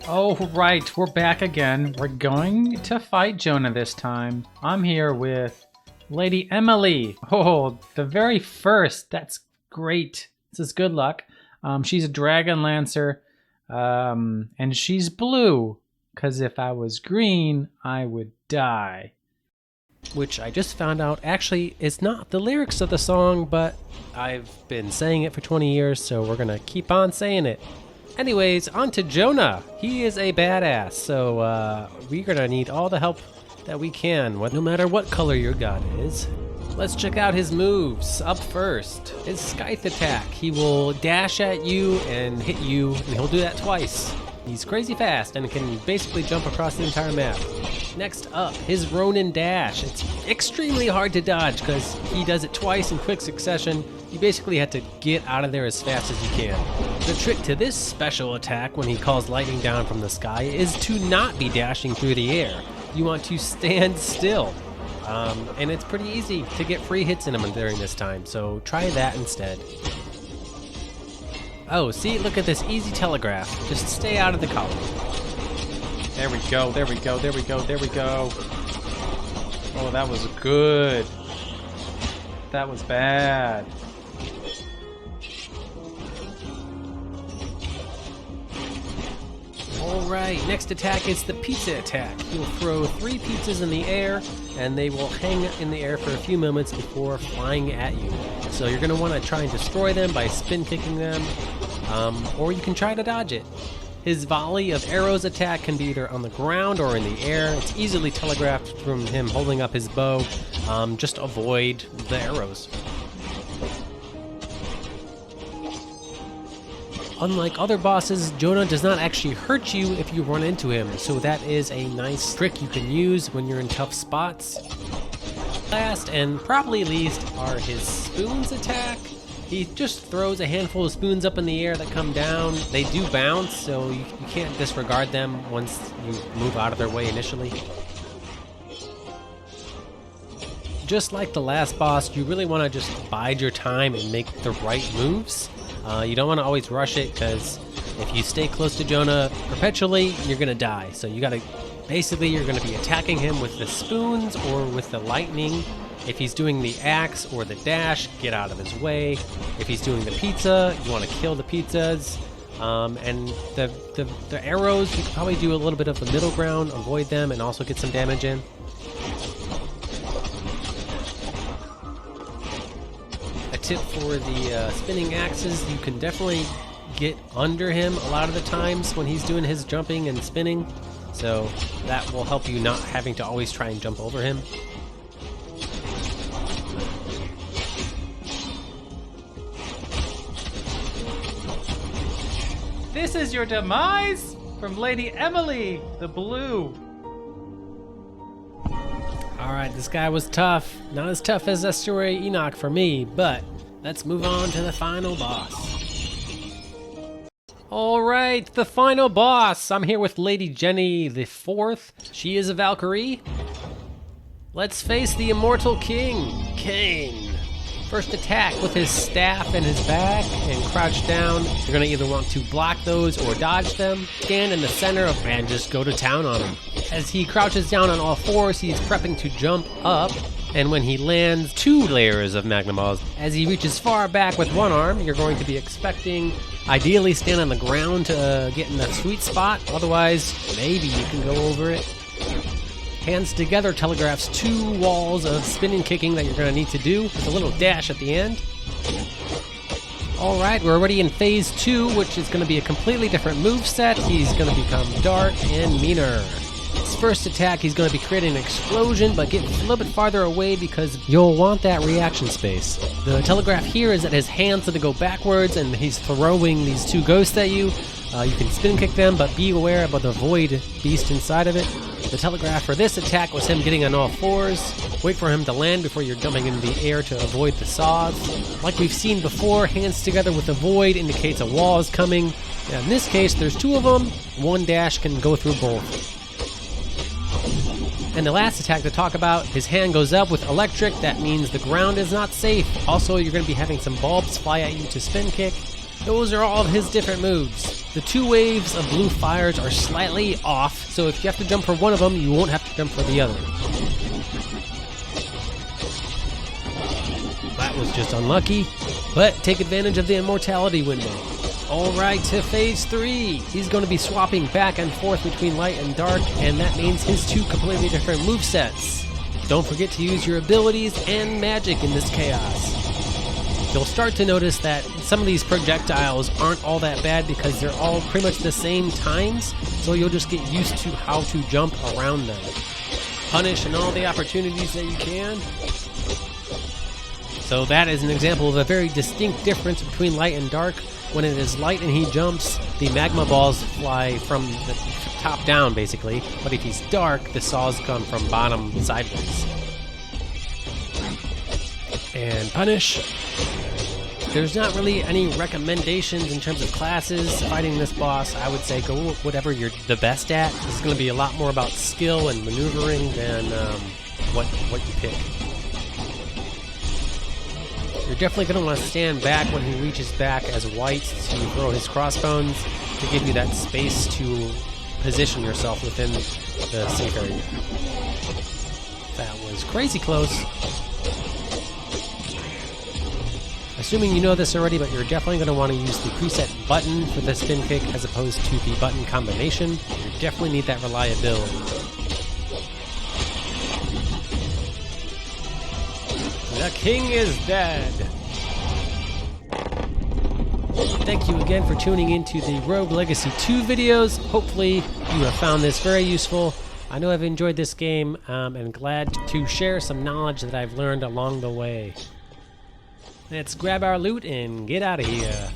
Oh, right, we're back again. We're going to fight Jonah this time. I'm here with Lady Emily. Oh, the very first. That's great. This is good luck. She's a Dragon Lancer, and she's blue, because if I was green, I would die. Which I just found out actually is not the lyrics of the song, but I've been saying it for 20 years, so we're gonna keep on saying it. Anyways, on to Jonah. He is a badass, so we're gonna need all the help that we can, no matter what color your god is. Let's check out his moves. Up first, his Scythe attack. He will dash at you and hit you, and he'll do that twice. He's crazy fast and can basically jump across the entire map. Next up, his Ronin dash. It's extremely hard to dodge because he does it twice in quick succession. You basically have to get out of there as fast as you can. The trick to this special attack when he calls lightning down from the sky is to not be dashing through the air. You want to stand still. And it's pretty easy to get free hits in him during this time, so try that instead. Oh, see, look at this easy telegraph. Just stay out of the column. There we go, there we go, there we go, there we go. Oh, that was good. That was bad. Alright, next attack is the pizza attack. You'll throw 3 pizzas in the air, and they will hang in the air for a few moments before flying at you. So you're going to want to try and destroy them by spin kicking them, or you can try to dodge it. His volley of arrows attack can be either on the ground or in the air. It's easily telegraphed from him holding up his bow. Just avoid the arrows. Unlike other bosses, Jonah does not actually hurt you if you run into him, so that is a nice trick you can use when you're in tough spots. Last and probably least are his spoons attack. He just throws a handful of spoons up in the air that come down. They do bounce, so you can't disregard them once you move out of their way initially. Just like the last boss, you really want to just bide your time and make the right moves. You don't want to always rush it, because if you stay close to Jonah perpetually, you're going to die. So you got to, basically you're going to be attacking him with the spoons or with the lightning. If he's doing the axe or the dash, get out of his way. If he's doing the pizza, you want to kill the pizzas. And the arrows, you can probably do a little bit of the middle ground, avoid them, and also get some damage in. A tip for the spinning axes, you can definitely get under him a lot of the times when he's doing his jumping and spinning. So that will help you not having to always try and jump over him. This is your demise from Lady Emily, the blue. Alright, this guy was tough. Not as tough as Estuary Enoch for me, but let's move on to the final boss. Alright, the final boss. I'm here with Lady Jenny the Fourth. She is a Valkyrie. Let's face the immortal king, Cain. First attack with his staff in his back and crouch down. You're going to either want to block those or dodge them. Stand in the center and just go to town on him. As he crouches down on all fours, he's prepping to jump up. And when he lands, 2 layers of Magma Balls. As he reaches far back with one arm, you're going to be expecting, ideally stand on the ground to get in the sweet spot. Otherwise, maybe you can go over it. Hands together telegraphs 2 walls of spinning kicking that you're going to need to do with a little dash at the end. Alright, we're already in phase 2, which is going to be a completely different move set. He's going to become dark and meaner. His first attack, he's going to be creating an explosion, but get a little bit farther away because you'll want that reaction space. The telegraph here is that his hand's going to go backwards and he's throwing these 2 ghosts at you. You can spin kick them, but be aware about the void beast inside of it. The telegraph for this attack was him getting on all fours. Wait for him to land before you're jumping into the air to avoid the saws. Like we've seen before, hands together with the void indicates a wall is coming. Now in this case, there's 2 of them. 1 dash can go through both. And the last attack to talk about, his hand goes up with electric. That means the ground is not safe. Also, you're going to be having some bulbs fly at you to spin kick. Those are all of his different moves. The two waves of blue fires are slightly off, so if you have to jump for one of them, you won't have to jump for the other. That was just unlucky, but take advantage of the immortality window. Alright, to phase 3. He's going to be swapping back and forth between light and dark, and that means his two completely different movesets. Don't forget to use your abilities and magic in this chaos. You'll start to notice that some of these projectiles aren't all that bad because they're all pretty much the same times, so you'll just get used to how to jump around them. Punish in all the opportunities that you can. So that is an example of a very distinct difference between light and dark. When it is light and he jumps, the magma balls fly from the top down, basically. But if he's dark, the saws come from bottom sideways. And punish. There's not really any recommendations in terms of classes fighting this boss. I would say go with whatever you're the best at. This is going to be a lot more about skill and maneuvering than what you pick. You're definitely going to want to stand back when he reaches back as white to throw his crossbones to give you that space to position yourself within the safe area. That was crazy close. Assuming you know this already, but you're definitely going to want to use the preset button for the spin kick as opposed to the button combination. You definitely need that reliability. The king is dead. Thank you again for tuning into the Rogue Legacy 2 videos. Hopefully you have found this very useful. I know I've enjoyed this game and glad to share some knowledge that I've learned along the way. Let's grab our loot and get out of here.